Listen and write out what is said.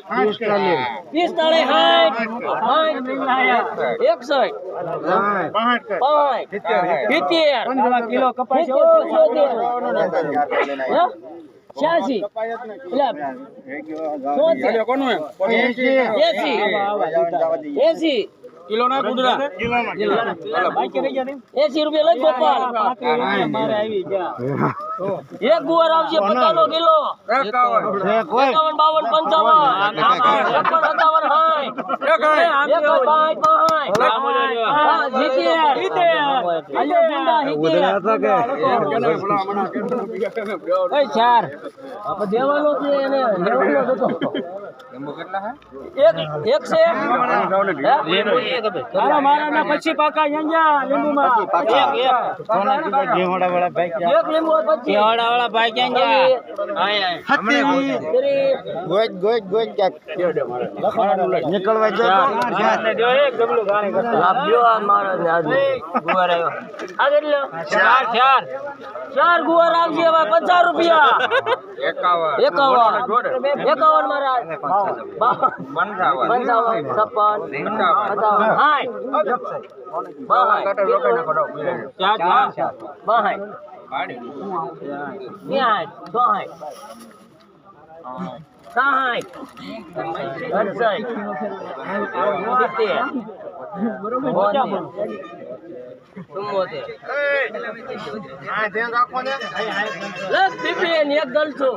45 kilo કપાસ 86 kilo ના કુંડરા 80 રૂપિયા લઈ ગોપાલ એક ગુવાર આવશે 50 કિલો 51 52 55 પછી પાકા લીંબુ માં ચાર ગુવાર આવશે 50 રૂપિયા 51 મારા 55 એક ગલસો